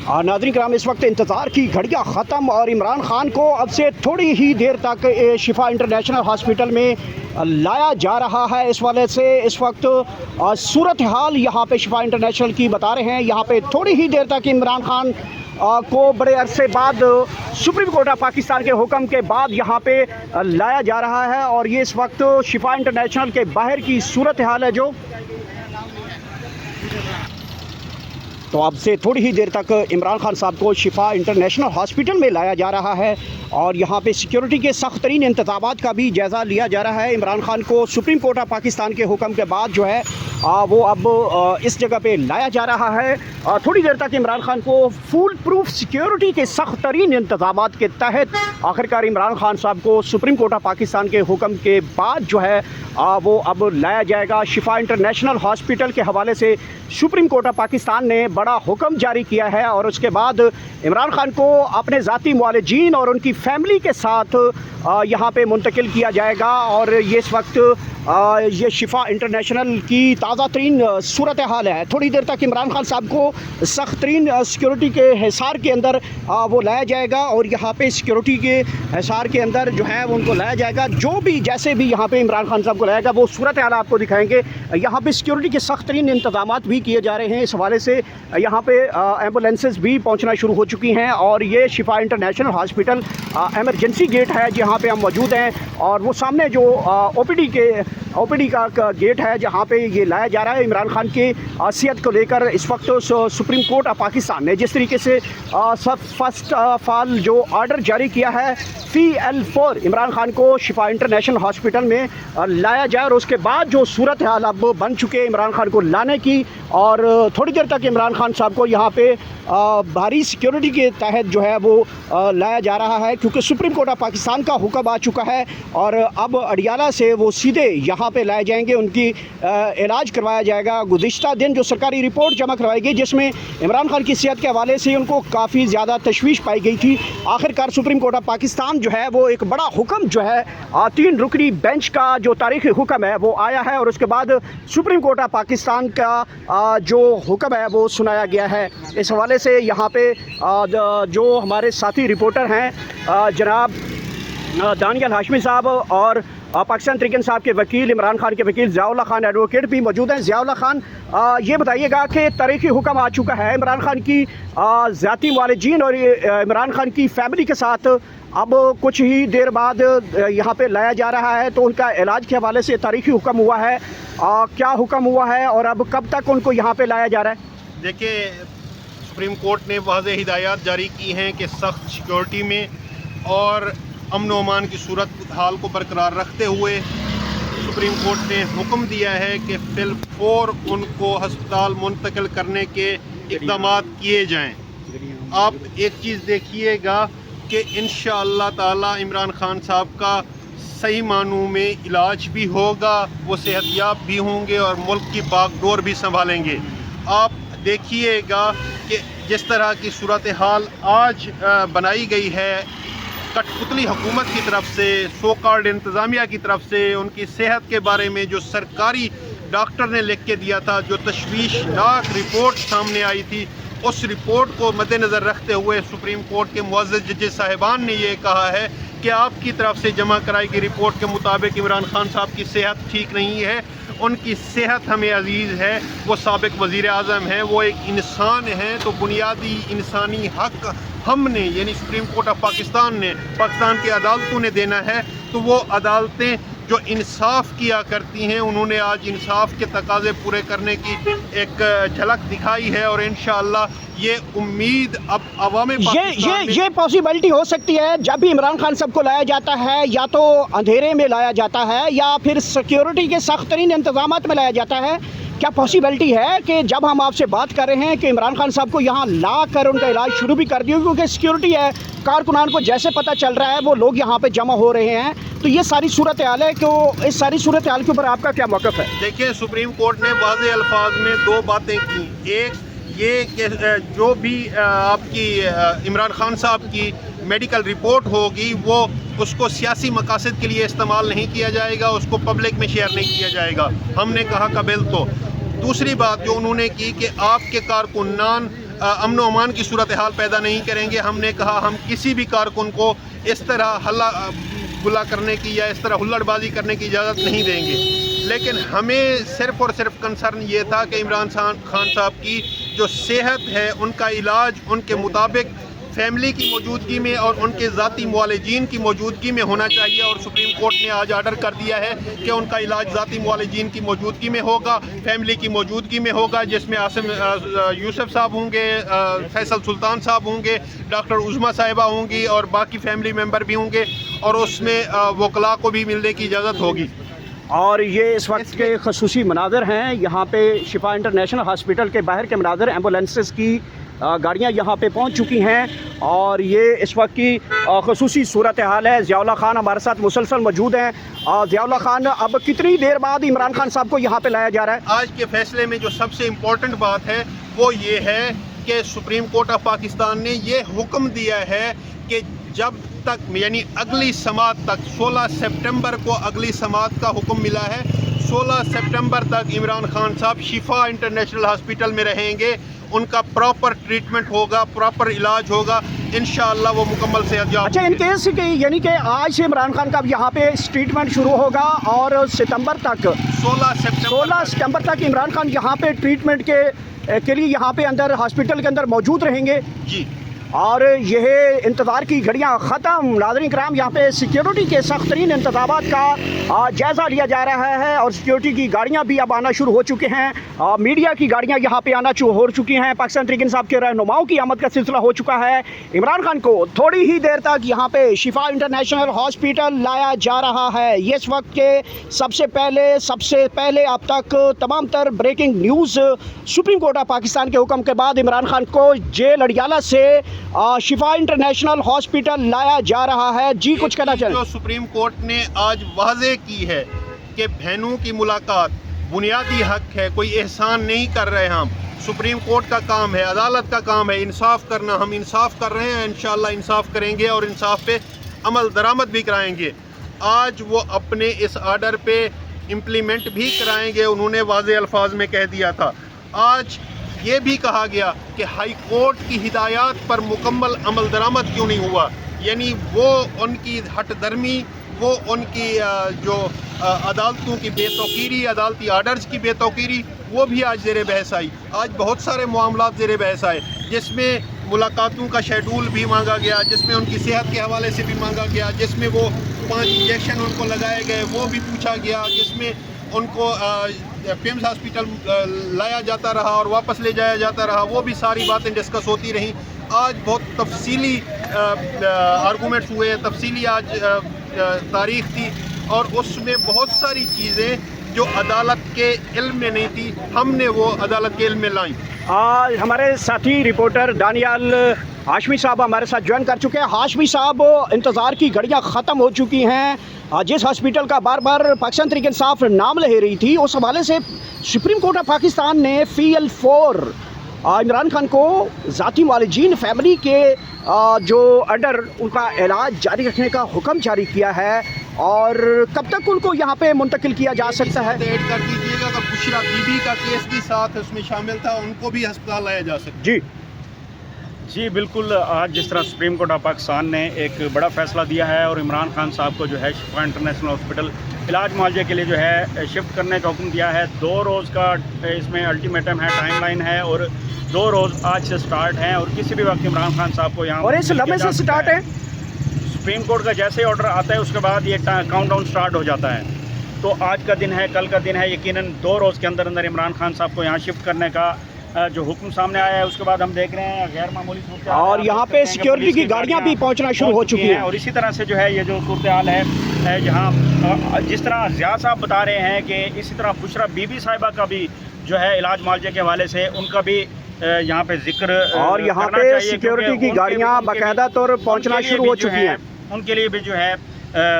नाज़रीन कराम, इस वक्त इंतज़ार की घड़ियाँ ख़त्म और इमरान खान को अब से थोड़ी ही देर तक शिफा इंटरनेशनल हॉस्पिटल में लाया जा रहा है। इस वाले से इस वक्त सूरत हाल यहाँ पे शिफा इंटरनेशनल की बता रहे हैं। यहाँ पे थोड़ी ही देर तक इमरान खान को बड़े अरसे बाद सुप्रीम कोर्ट ऑफ पाकिस्तान के हुक्म के बाद यहाँ पे लाया जा रहा है और ये इस वक्त शिफा इंटरनेशनल के बाहर की सूरत हाल है जो। तो अब से थोड़ी ही देर तक इमरान खान साहब को शिफा इंटरनेशनल हॉस्पिटल में लाया जा रहा है और यहाँ पे सिक्योरिटी के सख्त तरीन इंतज़ामात का भी जायज़ा लिया जा रहा है। इमरान खान को सुप्रीम कोर्ट ऑफ पाकिस्तान के हुक्म के बाद जो है वो अब इस जगह पे लाया जा रहा है। थोड़ी देर तक इमरान खान को फुल प्रूफ सिक्योरिटी के सख्त तरीन इंतज़ामात के तहत आखिरकार इमरान खान साहब को सुप्रीम कोर्ट ऑफ पाकिस्तान के हुक्म के बाद जो है वो अब लाया जाएगा। शिफा इंटरनेशनल हॉस्पिटल के हवाले से सुप्रीम कोर्ट ऑफ पाकिस्तान ने बड़ा हुक्म जारी किया है और उसके बाद इमरान खान को अपने ज़ाती मुआलिजीन और उनकी फैमिली के साथ यहाँ पे मुंतकिल किया जाएगा। और ये इस वक्त ये शिफा इंटरनेशनल की ताज़ा तरीन सूरत हाल है। थोड़ी देर तक इमरान खान साहब को सख्त तरीन सिक्योरिटी के हिसार के अंदर वो लाया जाएगा और यहाँ पे सिक्योरिटी के हिसार के अंदर जो है उनको लाया जाएगा। जो भी जैसे भी यहाँ पे इमरान खान साहब को लाएगा वो सूरत हाल आपको दिखाएंगे। यहाँ पे सिक्योरिटी के सख्त तरीन इंतज़ामात भी किए जा रहे हैं। इस हवाले से यहाँ पे एम्बुलेंसेस भी पहुँचना शुरू हो चुकी हैं और ये शिफा इंटरनेशनल हॉस्पिटल एमरजेंसी गेट है जहाँ पे हम मौजूद हैं और वो सामने जो ओपीडी का गेट है जहाँ पे ये लाया जा रहा है। इमरान खान की सेहत को लेकर इस वक्त सुप्रीम कोर्ट ऑफ पाकिस्तान ने जिस तरीके से फर्स्ट ऑफ ऑल जो ऑर्डर जारी किया है CL4 इमरान खान को शिफा इंटरनेशनल हॉस्पिटल में लाया जाए और उसके बाद जो सूरत हाल अब बन चुके हैं इमरान खान को लाने की और थोड़ी देर तक इमरान खान साहब को यहाँ पे भारी सिक्योरिटी के तहत जो है वो लाया जा रहा है क्योंकि सुप्रीम कोर्ट ऑफ पाकिस्तान का हुक्म आ चुका है और अब अडियाला से वो सीधे यहाँ पे लाए जाएंगे। उनकी इलाज करवाया जाएगा। गुज़िश्ता दिन जो सरकारी रिपोर्ट जमा करवाई गई जिसमें इमरान खान की सेहत के हवाले से उनको काफ़ी ज़्यादा तशवीश पाई गई थी, आखिरकार सुप्रीम कोर्ट ऑफ पाकिस्तान जो है वो एक बड़ा हुक्म जो है 3 रुकनी बेंच का जो तारीख़ी हुक्म है वो आया है और उसके बाद सुप्रीम कोर्ट ऑफ पाकिस्तान का जो हुक्म है वो सुनाया गया है। इस हवाले से यहाँ पे जो हमारे साथी रिपोर्टर हैं जनाब दानियल हाशमी साहब और पाकिस्तान तरीके साहब के वकील इमरान खान के वकील ज़ियाउल्लाह खान एडवोकेट भी मौजूद हैं। ज़ियाउल्लाह खान, ये बताइएगा कि तारीख़ी हुक्म आ चुका है इमरान खान की ज़ाती मुआलिजीन और इमरान खान की फैमिली के साथ अब कुछ ही देर बाद यहाँ पे लाया जा रहा है तो उनका इलाज के हवाले से तारीख़ी हुक्म हुआ है। क्या हुक्म हुआ है और अब कब तक उनको यहाँ पे लाया जा रहा है? देखिए, सुप्रीम कोर्ट ने वाज़ेह हिदायत जारी की हैं कि सख्त सिक्योरिटी में और अमन व अमान की सूरत हाल को बरकरार रखते हुए सुप्रीम कोर्ट ने हुक्म दिया है कि फिलफौर उनको हस्पताल मुंतकिल करने के इक़दामात किए जाएं। आप एक चीज़ देखिएगा कि इंशाअल्लाह ताला इमरान खान साहब का सही मानों में इलाज भी होगा, वो सेहतयाब भी होंगे और मुल्क की बागडोर भी संभालेंगे। आप देखिएगा कि जिस तरह की सूरत हाल आज बनाई गई है कठपुतली हुकूमत की तरफ से, सो कॉल्ड इंतज़ामिया की तरफ से, उनकी सेहत के बारे में जो सरकारी डॉक्टर ने लिख के दिया था, जो तशवीशनाक रिपोर्ट सामने आई थी, उस रिपोर्ट को मद्देनज़र रखते हुए सुप्रीम कोर्ट के मुअज़्ज़ज़ जज साहिबान ने ये कहा है कि आपकी तरफ से जमा कराई गई रिपोर्ट के मुताबिक इमरान खान साहब की सेहत ठीक नहीं है, उनकी सेहत हमें अजीज़ है, वो साबिक़ वज़ीर आज़म हैं, वो एक इंसान हैं, तो बुनियादी इंसानी हक़ हमने यानी सुप्रीम कोर्ट ऑफ पाकिस्तान ने पाकिस्तान की अदालतों ने देना है। तो वो अदालतें जो इंसाफ किया करती हैं उन्होंने आज इंसाफ के तकाज़े पूरे करने की एक झलक दिखाई है और इंशाअल्लाह ये उम्मीद अब अवाम ये पॉसिबिलिटी हो सकती है जब भी इमरान खान साहब को लाया जाता है या तो अंधेरे में लाया जाता है या फिर सिक्योरिटी के सख्त तरीन इंतज़ामात में लाया जाता है। क्या पॉसिबिलिटी है कि जब हम आपसे बात कर रहे हैं कि इमरान खान साहब को यहाँ ला कर उनका इलाज शुरू भी कर दिया क्योंकि सिक्योरिटी है, कारकुनान को जैसे पता चल रहा है वो लोग यहाँ पे जमा हो रहे हैं, तो ये सारी सूरत हाल है कि इस सारी सूरत हाल के ऊपर आपका क्या मौक़िफ़ है? देखिए, सुप्रीम कोर्ट ने वाज़ेह अल्फाज में 2 बातें की। एक ये कि जो भी आपकी इमरान खान साहब की मेडिकल रिपोर्ट होगी वो उसको सियासी मकासद के लिए इस्तेमाल नहीं किया जाएगा, उसको पब्लिक में शेयर नहीं किया जाएगा। हमने कहा कबिल तो दूसरी बात जो उन्होंने की कि आपके कारकुनान امن و امان کی صورتحال پیدا نہیں کریں گے. ہم نے کہا ہم کسی بھی کارکن کو اس طرح ہلا گلا کرنے کی یا اس طرح ہلڑ بازی کرنے کی اجازت نہیں دیں گے. لیکن ہمیں صرف اور صرف کنسرن یہ تھا کہ عمران خان صاحب کی جو صحت ہے ان کا علاج ان کے مطابق فیملی کی موجودگی میں اور ان کے ذاتی معالجین کی موجودگی میں ہونا چاہیے. اور سپریم کورٹ نے آج آرڈر کر دیا ہے کہ ان کا علاج ذاتی معالجین کی موجودگی میں ہوگا, فیملی کی موجودگی میں ہوگا, جس میں عاصم یوسف صاحب ہوں گے, فیصل سلطان صاحب ہوں گے, ڈاکٹر عظمیٰ صاحبہ ہوں گی اور باقی فیملی ممبر بھی ہوں گے, اور اس میں وکلاء کو بھی ملنے کی اجازت ہوگی. اور یہ اس وقت کے خصوصی مناظر ہیں یہاں پہ شفا انٹرنیشنل ہاسپٹل کے باہر کے مناظر. ایمبولینسز کی گاڑیاں یہاں پہ پہنچ چکی ہیں اور یہ اس وقت کی خصوصی صورتحال ہے. ضیاء اللہ خان ہمارے ساتھ مسلسل موجود ہیں. ضیاء اللہ خان, اب کتنی دیر بعد عمران خان صاحب کو یہاں پہ لایا جا رہا ہے؟ آج کے فیصلے میں جو سب سے امپورٹنٹ بات ہے وہ یہ ہے کہ سپریم کورٹ آف پاکستان نے یہ حکم دیا ہے کہ جب تک یعنی اگلی سماعت تک 16 سپٹمبر کو اگلی سماعت کا حکم ملا ہے, 16 سپٹمبر تک عمران خان صاحب شفا انٹرنیشنل ہاسپٹل میں رہیں گے. ان کا پراپر ٹریٹمنٹ ہوگا, پراپر علاج ہوگا, انشاءاللہ وہ مکمل صحت یاب. اچھا, ان کیس کہ یعنی کہ آج سے عمران خان کا یہاں پہ ٹریٹمنٹ شروع ہوگا اور ستمبر تک 16 ستمبر تک عمران خان یہاں پہ ٹریٹمنٹ کے لیے یہاں پہ اندر ہاسپٹل کے اندر موجود رہیں گے. جی, اور یہ انتظار کی گھڑیاں ختم. ناظرین کرام, یہاں پہ سیکیورٹی کے سخت ترین انتظامات کا جائزہ لیا جا رہا ہے اور سیکیورٹی کی گاڑیاں بھی اب آنا شروع ہو چکے ہیں. میڈیا کی گاڑیاں یہاں پہ آنا شروع ہو چکی ہیں. پاکستان تحریک انصاف کے رہنماؤں کی آمد کا سلسلہ ہو چکا ہے. عمران خان کو تھوڑی ہی دیر تک یہاں پہ شفا انٹرنیشنل ہاسپٹل لایا جا رہا ہے. یہ اس وقت کے سب سے پہلے اب تک تمام تر breaking news. Supreme court of Pakistan کے حکم کے بعد عمران خان کو جیل اڈیالہ سے شفا انٹرنیشنل ہاسپٹل لایا جا رہا ہے. جی, کچھ کہنا چاہیں؟ جو سپریم کورٹ نے آج واضح کی ہے کہ بہنوں کی ملاقات بنیادی حق ہے, کوئی احسان نہیں کر رہے. ہم سپریم کورٹ کا کام ہے, عدالت کا کام ہے انصاف کرنا. ہم انصاف کر رہے ہیں, انشاءاللہ انصاف کریں گے اور انصاف پہ عمل درآمد بھی کرائیں گے. آج وہ اپنے اس آرڈر پہ امپلیمنٹ بھی کرائیں گے. انہوں نے واضح الفاظ میں کہہ دیا تھا. آج یہ بھی کہا گیا کہ ہائی کورٹ کی ہدایات پر مکمل عمل درآمد کیوں نہیں ہوا, یعنی وہ ان کی ہٹ درمی, وہ ان کی جو عدالتوں کی بے توقیری, عدالتی آرڈرز کی بے توقیری, وہ بھی آج زیر بحث آئی. آج بہت سارے معاملات زیر بحث آئے, جس میں ملاقاتوں کا شیڈول بھی مانگا گیا, جس میں ان کی صحت کے حوالے سے بھی مانگا گیا, جس میں وہ 5 انجیکشن ان کو لگائے گئے وہ بھی پوچھا گیا, جس میں ان کو پیمز ہاسپٹل لایا جاتا رہا اور واپس لے جایا جاتا رہا, وہ بھی ساری باتیں ڈسکس ہوتی رہیں. آج بہت تفصیلی آرگومنٹس ہوئے, تفصیلی آج تاریخ تھی, اور اس میں بہت ساری چیزیں جو عدالت کے علم میں نہیں تھی ہم نے وہ عدالت کے علم میں لائیں. ہمارے ساتھی رپورٹر دانیال ہاشمی صاحب ہمارے ساتھ جوائن کر چکے ہیں. ہاشمی صاحب, انتظار کی گھڑیاں ختم ہو چکی ہیں. جس ہاسپٹل کا بار بار پاکستان تحریک انصاف نام لے رہی تھی, اس حوالے سے سپریم کورٹ آف پاکستان نے فی الفور عمران خان کو ذاتی معالجین فیملی کے جو انڈر ان کا علاج جاری رکھنے کا حکم جاری کیا ہے. اور کب تک ان کو یہاں پہ منتقل کیا جا سکتا ہے؟ ایڈ کر دیجیے گا کہ بشرا بی بی کا کیس بھی ساتھ اس میں شامل تھا, ان کو بھی ہسپتال لایا جا سکتا. جی بالکل. آج جس طرح سپریم کورٹ آف پاکستان نے ایک بڑا فیصلہ دیا ہے اور عمران خان صاحب کو جو ہے شفا انٹرنیشنل ہاسپٹل علاج معالجے کے لیے جو ہے شفٹ کرنے کا حکم دیا ہے. 2 روز کا اس میں الٹیمیٹم ہے, ٹائم لائن ہے, اور 2 روز آج سے سٹارٹ ہیں, اور کسی بھی وقت عمران خان صاحب کو یہاں اور اس لمحے سے سٹارٹ ہے. سپریم کورٹ کا جیسے ہی آرڈر آتا ہے اس کے بعد یہ کاؤنٹ ڈاؤن سٹارٹ ہو جاتا ہے. تو آج کا دن ہے, کل کا دن ہے, یقیناً 2 روز کے اندر اندر عمران خان صاحب کو یہاں شفٹ کرنے کا جو حکم سامنے آیا ہے. اس کے بعد ہم دیکھ رہے ہیں غیر معمولی صورتحال, اور یہاں پہ سیکیورٹی کی گاڑیاں بھی پہنچنا شروع ہو چکی ہیں. اور اسی طرح سے جو ہے یہ جو صورتحال ہے جہاں جس طرح ضیاء صاحب بتا رہے ہیں کہ اسی طرح بشرا بی بی صاحبہ کا بھی جو ہے علاج معالجے کے حوالے سے ان کا بھی یہاں پہ ذکر, اور یہاں پہ سیکیورٹی کی گاڑیاں باقاعدہ طور پہنچنا شروع ہو چکی ہیں. ان کے لیے بھی جو ہے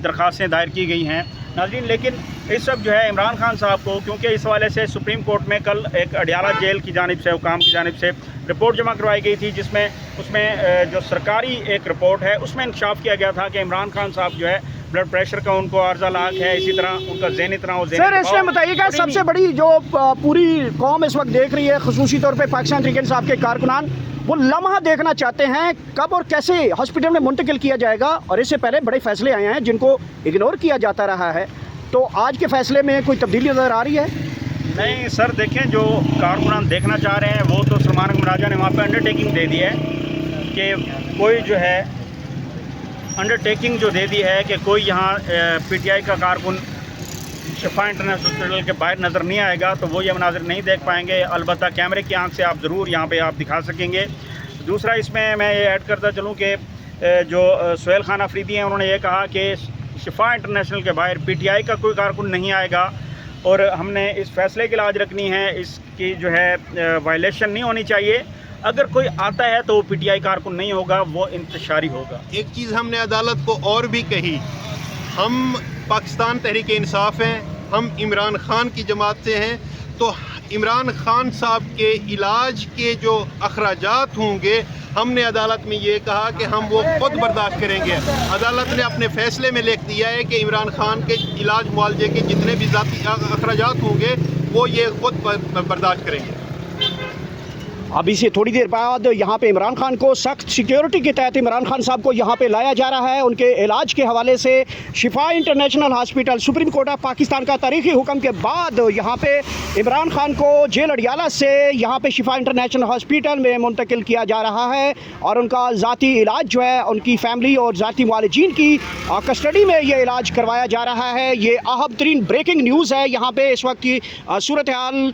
درخواستیں دائر کی گئی ہیں. ناظرین, لیکن اس وقت جو ہے عمران خان صاحب کو کیونکہ اس حوالے سے سپریم کورٹ میں کل ایک اڈیالہ جیل کی جانب سے, حکام کی جانب سے رپورٹ جمع کروائی گئی تھی, جس میں اس میں جو سرکاری ایک رپورٹ ہے اس میں انکشاف کیا گیا تھا کہ عمران خان صاحب جو ہے ब्लड प्रेशर का उनको आर्जा लाक है, इसी तरह उनका ज़हनी तनाव, सर इसमें बताइएगा सबसे बड़ी जो पूरी कौम इस वक्त देख रही है, खसूसी तौर पे पाकिस्तान तहरीक इंसाफ के कारकुनान, वो लम्हा देखना चाहते हैं कब और कैसे हॉस्पिटल में मुंतकिल किया जाएगा। और इससे पहले बड़े फैसले आए हैं जिनको इग्नोर किया जाता रहा है, तो आज के फैसले में कोई तब्दीली नज़र आ रही है? नहीं सर, देखें जो कारकुनान देखना चाह रहे हैं वो तो सलमान अकबर राजा ने वहाँ पे अंडरटेकिंग दे दी है कि कोई जो है अंडरटेकिंग जो दे दी है कि कोई यहाँ पीटीआई का कारकुन शिफा इंटरनेशनल हॉस्पिटल के बाहर नज़र नहीं आएगा, तो वो ये मनाज़िर नहीं देख पाएंगे। अलबत्ता कैमरे की आंख से आप ज़रूर यहाँ पे आप दिखा सकेंगे। दूसरा इसमें मैं ये ऐड करता चलूँ कि जो सुहेल खान अफरीदी हैं उन्होंने ये कहा कि शिफा इंटरनेशनल के बाहर पीटीआई का कोई कारकुन नहीं आएगा और हमने इस फैसले की लाज रखनी है, इसकी जो है वायलेशन नहीं होनी चाहिए। अगर कोई आता है तो वो पीटीआई कारकुन नहीं होगा, वो इंतशारी होगा। एक चीज़ हमने अदालत को और भी कही, हम पाकिस्तान तहरीक इंसाफ हैं, हम इमरान खान की जमात से हैं, तो इमरान खान साहब के इलाज के जो अखराजात होंगे हमने अदालत में ये कहा कि हम वो खुद बर्दाश्त करेंगे। अदालत ने अपने फैसले में लिख दिया है कि इमरान खान के इलाज मुआवजे के जितने भी ज़ाती अखराजात होंगे वो ये खुद बर्दाश्त करेंगे। अभी से थोड़ी देर बाद यहाँ पे इमरान खान को सख्त सिक्योरिटी के तहत इमरान खान साहब को यहाँ पे लाया जा रहा है। उनके इलाज के हवाले से शिफा international hospital supreme court of Pakistan का तारीखी हुक्म के बाद यहाँ पे इमरान खान को जेल अडियाला से यहाँ पे शिफा इंटरनेशनल हॉस्पिटल में मुंतकिल किया जा रहा है और उनका ज़ाती इलाज जो है उनकी फैमिली और ज़ाती वालिदीन की कस्टडी में ये इलाज करवाया जा रहा है। ये अहम तरीन ब्रेकिंग न्यूज़ है यहाँ पे इस वक्त की सूरत हाल।